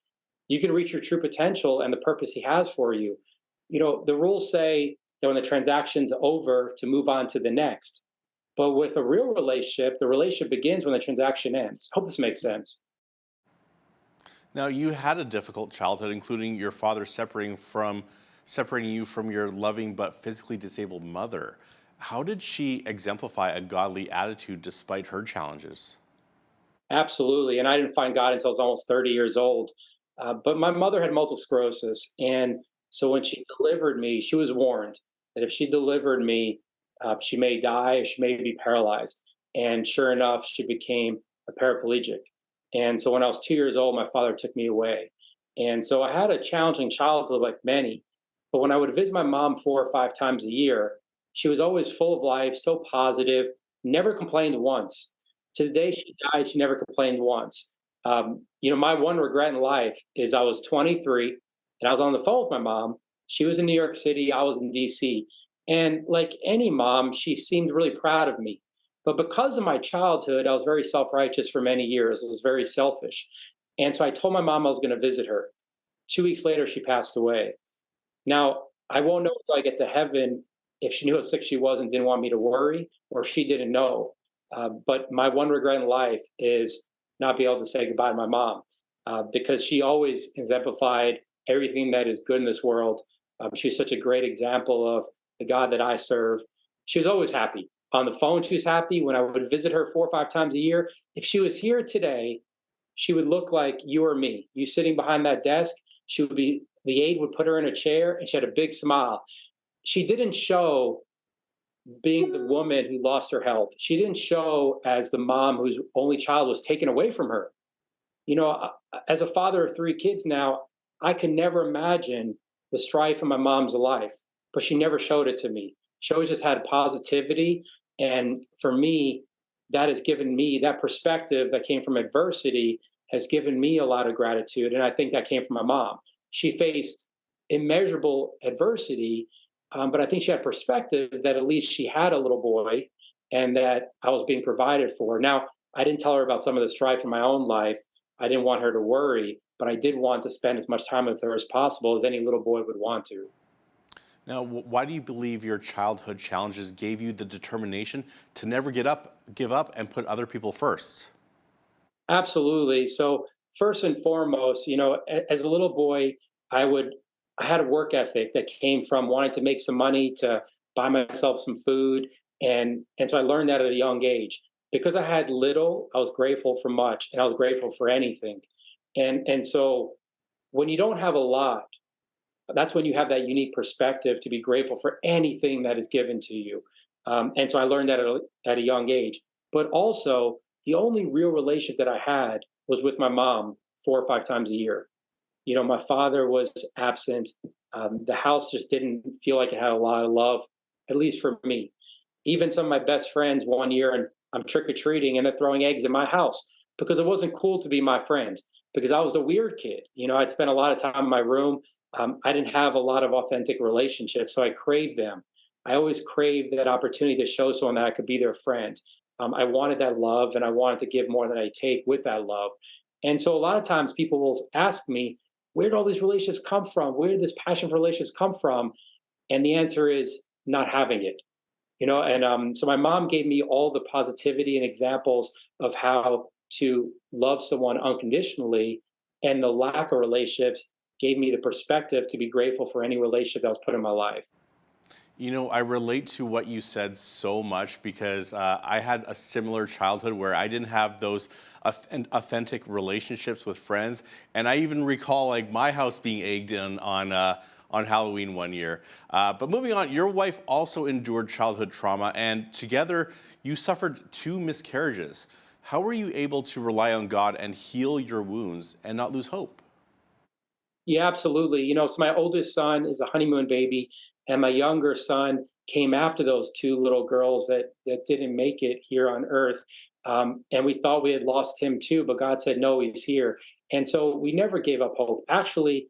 you can reach your true potential and the purpose he has for you. You know, the rules say that when the transaction's over, to move on to the next. But with a real relationship, the relationship begins when the transaction ends. Hope this makes sense. Now, you had a difficult childhood, including your father separating you from your loving but physically disabled mother. How did she exemplify a godly attitude despite her challenges? Absolutely. And I didn't find God until I was almost 30 years old. But my mother had multiple sclerosis. And so when she delivered me, she was warned that if she delivered me, she may die, she may be paralyzed. And sure enough, she became a paraplegic. And so when I was 2 years old, my father took me away. And so I had a challenging childhood like many. But when I would visit my mom 4 or 5 times a year, she was always full of life, so positive, never complained once. To the day she died, she never complained once. You know, my one regret in life is I was 23 and I was on the phone with my mom. She was in New York City, I was in DC. And like any mom, she seemed really proud of me. But because of my childhood, I was very self-righteous for many years. I was very selfish. And so I told my mom I was going to visit her. 2 weeks later, she passed away. Now, I won't know until I get to heaven if she knew how sick she was and didn't want me to worry, or if she didn't know. But my one regret in life is not being able to say goodbye to my mom, because she always exemplified everything that is good in this world. She's such a great example of the God that I serve. She was always happy. On the phone, she was happy. When I would visit her 4 or 5 times a year, if she was here today, she would look like you or me. You sitting behind that desk, the aide would put her in a chair and she had a big smile. She didn't show being the woman who lost her health. She didn't show as the mom whose only child was taken away from her. You know, as a father of 3 kids now, I can never imagine the strife in my mom's life, but she never showed it to me. She always just had positivity. And for me, that has given me that perspective that came from adversity has given me a lot of gratitude. And I think that came from my mom. She faced immeasurable adversity, but I think she had perspective that at least she had a little boy and that I was being provided for. Now, I didn't tell her about some of the strife in my own life. I didn't want her to worry, but I did want to spend as much time with her as possible as any little boy would want to. Now, why do you believe your childhood challenges gave you the determination to never give up, and put other people first? Absolutely. So first and foremost, as a little boy, I had a work ethic that came from wanting to make some money to buy myself some food. And so I learned that at a young age. Because I had little, I was grateful for much, and I was grateful for anything. And so when you don't have a lot, that's when you have that unique perspective to be grateful for anything that is given to you. And so I learned that at a young age. But also, the only real relationship that I had was with my mom 4 or 5 times a year. My father was absent. The house just didn't feel like it had a lot of love, at least for me. Even some of my best friends one year, and I'm trick-or-treating, and they're throwing eggs in my house because it wasn't cool to be my friend, because I was the weird kid. I'd spent a lot of time in my room. I didn't have a lot of authentic relationships, so I craved them. I always craved that opportunity to show someone that I could be their friend. I wanted that love, and I wanted to give more than I take with that love. And so a lot of times people will ask me, where did all these relationships come from? Where did this passion for relationships come from? And the answer is not having it. So my mom gave me all the positivity and examples of how to love someone unconditionally, and the lack of relationships gave me the perspective to be grateful for any relationship that was put in my life. I relate to what you said so much because I had a similar childhood where I didn't have those authentic relationships with friends. And I even recall my house being egged in on Halloween one year. But moving on, your wife also endured childhood trauma, and together you suffered 2 miscarriages. How were you able to rely on God and heal your wounds and not lose hope? Yeah, absolutely. So my oldest son is a honeymoon baby, and my younger son came after those 2 little girls that didn't make it here on earth. And we thought we had lost him too, but God said, no, he's here. And so we never gave up hope. Actually,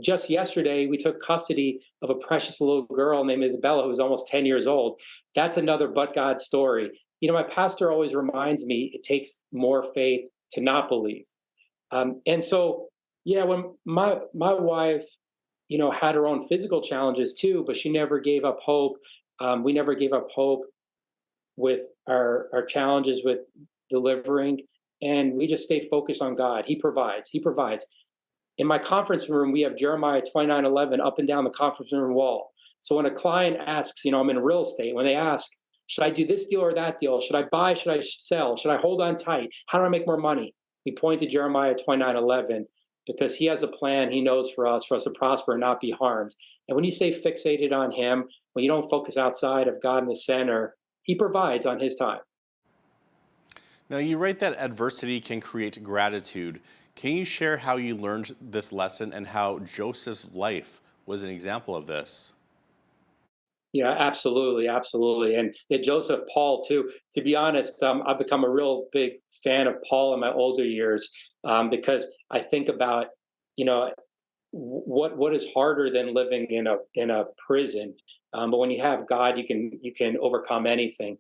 just yesterday, we took custody of a precious little girl named Isabella, who was almost 10 years old. That's another but God story. My pastor always reminds me it takes more faith to not believe. And so, yeah, when my wife, had her own physical challenges too, but she never gave up hope. We never gave up hope with our challenges with delivering, and we just stay focused on God. He provides. He provides. In my conference room, we have Jeremiah 29:11 up and down the conference room wall. So when a client asks, I'm in real estate, when they ask, should I do this deal or that deal? Should I buy? Should I sell? Should I hold on tight? How do I make more money? We point to Jeremiah 29:11 because he has a plan he knows for us to prosper and not be harmed. And when you stay fixated on him, when you don't focus outside of God in the center, he provides on his time. Now, you write that adversity can create gratitude. Can you share how you learned this lesson and how Joseph's life was an example of this? Yeah, absolutely, absolutely. And Joseph, Paul too. To be honest, I've become a real big fan of Paul in my older years, because I think about, what is harder than living in a prison. But when you have God, you can overcome anything.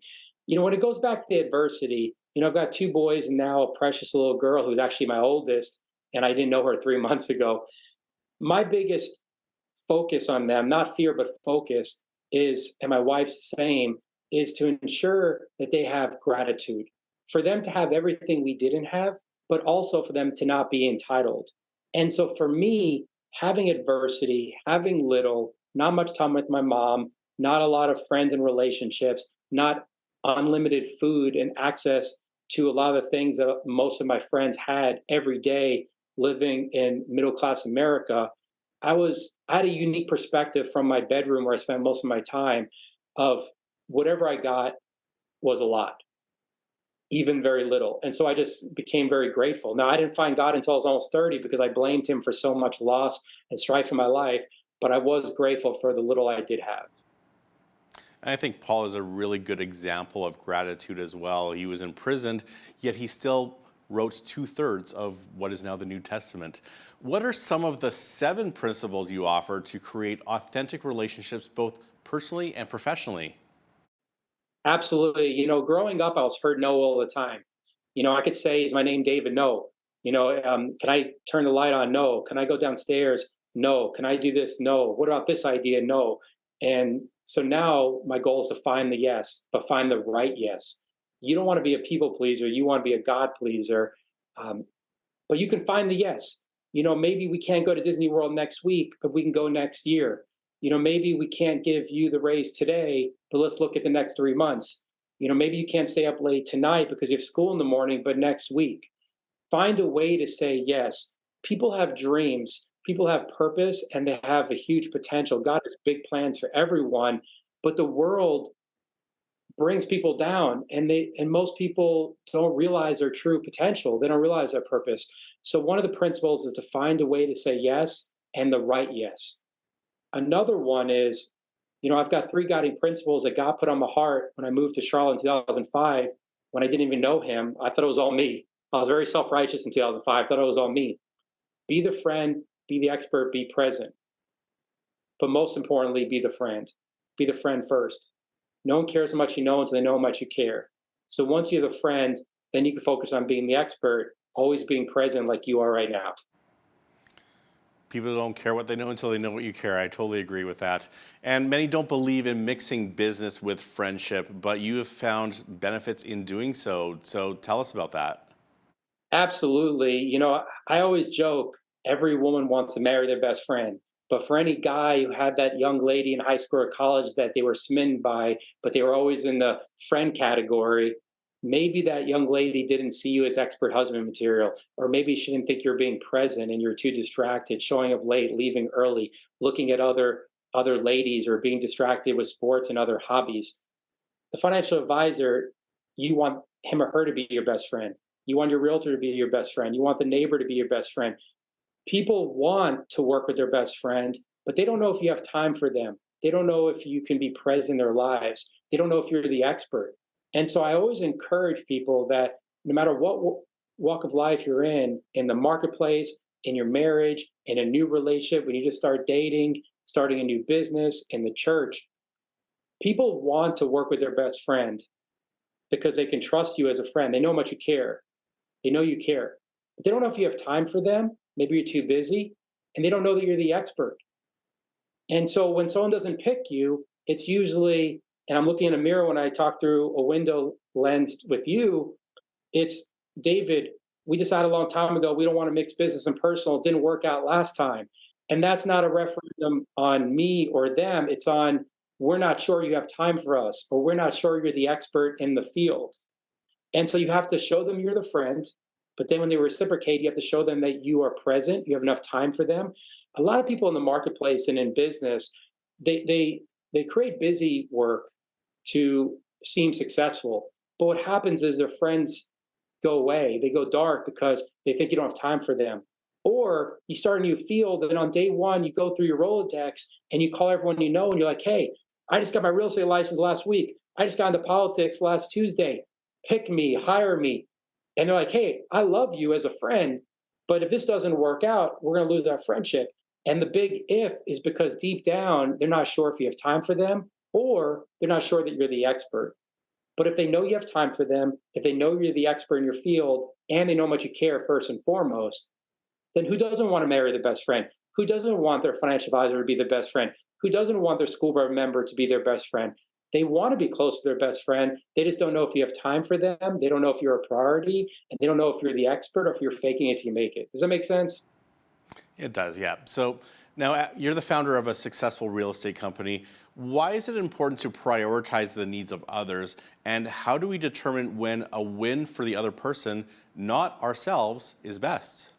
When it goes back to the adversity, I've got 2 boys and now a precious little girl who's actually my oldest, and I didn't know her 3 months ago. My biggest focus on them, not fear, but focus, is, and my wife's same, is to ensure that they have gratitude. For them to have everything we didn't have, but also for them to not be entitled. And so for me, having adversity, having little, not much time with my mom, not a lot of friends and relationships, not unlimited food and access to a lot of the things that most of my friends had every day living in middle class America, I had a unique perspective from my bedroom where I spent most of my time of whatever I got was a lot, even very little. And so I just became very grateful. Now, I didn't find God until I was almost 30 because I blamed him for so much loss and strife in my life, but I was grateful for the little I did have. And I think Paul is a really good example of gratitude as well. He was imprisoned, yet he still wrote 2/3 of what is now the New Testament. What are some of the 7 principles you offer to create authentic relationships both personally and professionally? Absolutely. Growing up, I was heard no all the time. I could say, "Is my name David?" No. Can I turn the light on? No. Can I go downstairs? No. Can I do this? No. What about this idea? No. And so now my goal is to find the yes, but find the right yes. You don't want to be a people pleaser. You want to be a God pleaser. Um, but you can find the yes. Maybe we can't go to Disney World next week, but we can go next year. Maybe we can't give you the raise today, but let's look at the next 3 months. Maybe you can't stay up late tonight because you have school in the morning, but next week. Find a way to say yes. People have dreams, people have purpose, and they have a huge potential. God has big plans for everyone, but the world brings people down, and most people don't realize their true potential. They don't realize their purpose. So one of the principles is to find a way to say yes, and the right yes. Another one is, I've got 3 guiding principles that God put on my heart when I moved to Charlotte in 2005. When I didn't even know him, I thought it was all me. I was very self-righteous in 2005. I thought it was all me. Be the friend, be the expert, be present. But most importantly, be the friend. Be the friend first. No one cares how much you know until they know how much you care. So once you're the friend, then you can focus on being the expert, always being present like you are right now. People don't care what they know until they know what you care. I totally agree with that. And many don't believe in mixing business with friendship, but you have found benefits in doing so. So tell us about that. Absolutely. I always joke every woman wants to marry their best friend. But for any guy who had that young lady in high school or college that they were smitten by, but they were always in the friend category, maybe that young lady didn't see you as expert husband material, or maybe she didn't think you're being present and you're too distracted, showing up late, leaving early, looking at other ladies, or being distracted with sports and other hobbies. The financial advisor, you want him or her to be your best friend. You want your realtor to be your best friend. You want the neighbor to be your best friend. People want to work with their best friend, but they don't know if you have time for them. They don't know if you can be present in their lives. They don't know if you're the expert. And so I always encourage people that no matter what walk of life you're in the marketplace, in your marriage, in a new relationship, when you just start dating, starting a new business, in the church, people want to work with their best friend because they can trust you as a friend. They know how much you care. They know you care. But they don't know if you have time for them. Maybe you're too busy, and they don't know that you're the expert. And so when someone doesn't pick you, it's usually, and I'm looking in a mirror when I talk through a window lens with you, it's, "David, we decided a long time ago we don't want to mix business and personal. It didn't work out last time." And that's not a referendum on me or them. It's on, we're not sure you have time for us, or we're not sure you're the expert in the field. And so you have to show them you're the friend, but then when they reciprocate, you have to show them that you are present, you have enough time for them. A lot of people in the marketplace and in business, they create busy work to seem successful. But what happens is their friends go away. They go dark because they think you don't have time for them. Or you start a new field, and on day one, you go through your Rolodex and you call everyone you know, and you're like, "Hey, I just got my real estate license last week. I just got into politics last Tuesday. Pick me, hire me." And they're like, "Hey, I love you as a friend, but if this doesn't work out, we're going to lose our friendship." And the big if is because deep down, they're not sure if you have time for them, or they're not sure that you're the expert. But if they know you have time for them, if they know you're the expert in your field, and they know how much you care first and foremost, then who doesn't want to marry the best friend? Who doesn't want their financial advisor to be the best friend? Who doesn't want their school board member to be their best friend? They want to be close to their best friend. They just don't know if you have time for them. They don't know if you're a priority, and they don't know if you're the expert or if you're faking it till you make it. Does that make sense? It does, yeah. So now you're the founder of a successful real estate company. Why is it important to prioritize the needs of others? And how do we determine when a win for the other person, not ourselves, is best?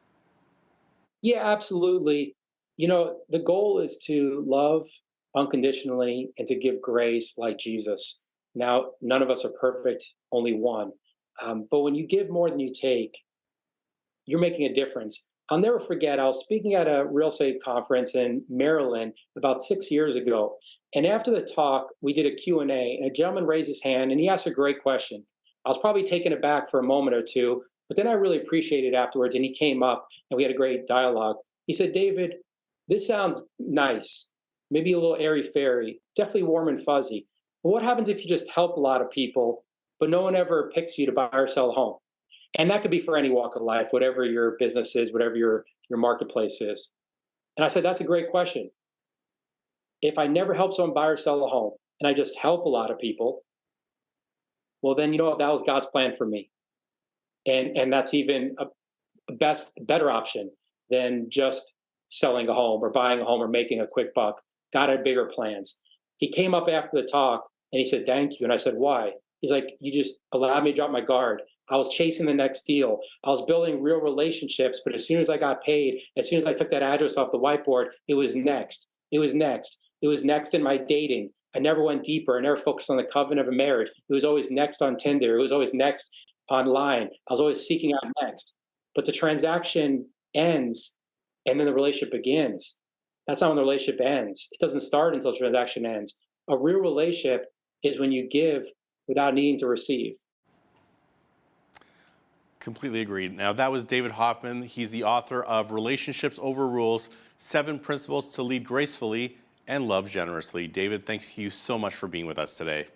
Yeah, absolutely. The goal is to love unconditionally and to give grace like Jesus. Now, none of us are perfect, only one. But when you give more than you take, you're making a difference. I'll never forget, I was speaking at a real estate conference in Maryland about 6 years ago. And after the talk, we did a Q&A, and a gentleman raised his hand, and he asked a great question. I was probably taken aback for a moment or two, But then I really appreciated it afterwards, and he came up and we had a great dialogue. He said, David, this sounds nice, maybe a little airy-fairy, definitely warm and fuzzy. But what happens if you just help a lot of people, but no one ever picks you to buy or sell a home? And that could be for any walk of life, whatever your business is, whatever your marketplace is. And I said, that's a great question. If I never help someone buy or sell a home, and I just help a lot of people, well, then, you know what, that was God's plan for me. And that's even a better option than just selling a home or buying a home or making a quick buck. God had bigger plans. He came up after the talk and he said, thank you. And I said, why? He's like, you just allowed me to drop my guard. I was chasing the next deal. I was building real relationships, but as soon as I got paid, as soon as I took that address off the whiteboard, it was next. It was next. It was next in my dating. I never went deeper. I never focused on the covenant of a marriage. It was always next on Tinder. It was always next online. I was always seeking out next. But the transaction ends and then the relationship begins. That's not when the relationship ends. It doesn't start until the transaction ends. A real relationship is when you give without needing to receive. Completely agreed. Now, that was David Hoffman. He's the author of Relationships Over Rules, 7 Principles to Lead Gracefully and Love Generously. David, thanks you so much for being with us today.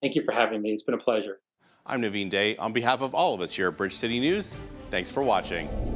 Thank you for having me. It's been a pleasure. I'm Naveen Day. On behalf of all of us here at Bridge City News, thanks for watching.